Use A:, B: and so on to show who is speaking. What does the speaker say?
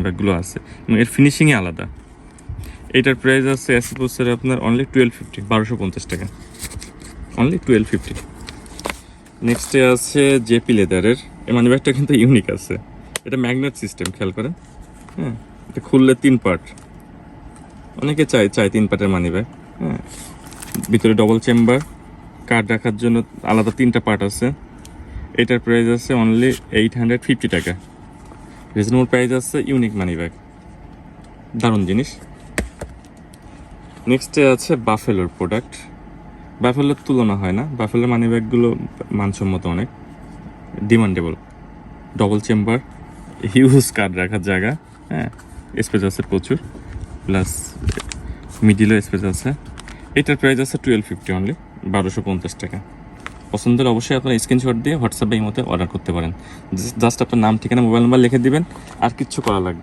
A: ব্যাগগুলো আছে এবং এর ফিনিশিংই আলাদা। এটার প্রাইস আছে এসিপোসের আপনার অনলি 1250, 1250 টাকা, অনলি 1250। নেক্সটে আছে জেপি লেদারের। এই মানি ব্যাগটা কিন্তু ইউনিক আছে, এটা ম্যাগনেট সিস্টেম, খেয়াল করেন। হ্যাঁ, এটা খুললে 3 পার্ট, অনেকে চায় 3 পার্টের মানি ব্যাগ। হ্যাঁ, ভিতরে ডবল চেম্বার, কার্ড রাখার জন্য আলাদা 3টা পার্ট আছে। এটার প্রাইস আছে অনলি 850 টাকা, রিজনেবল প্রাইস আছে, ইউনিক মানি ব্যাগ, দারুণ জিনিস। নেক্সটে আছে বাফেলোর প্রোডাক্ট। বাফেলোর তুলনা হয় না, বাফেলোর মানি ব্যাগগুলো মানসম্মত, অনেক demandable, double chamber, huge card রাখার জায়গা, হ্যাঁ, স্পেস আছে প্রচুর, প্লাস মিডিলও স্পেস আছে। এটার প্রাইস আছে 1250 অনলি, 1250 টাকা। পছন্দের অবশ্যই আপনার স্ক্রিনশট দিয়ে হোয়াটসঅ্যাপে এই মতো অর্ডার করতে পারেন। জাস্ট আপনার নাম, ঠিকানা, মোবাইল নাম্বার লিখে দিবেন, আর কিচ্ছু করা লাগবে না।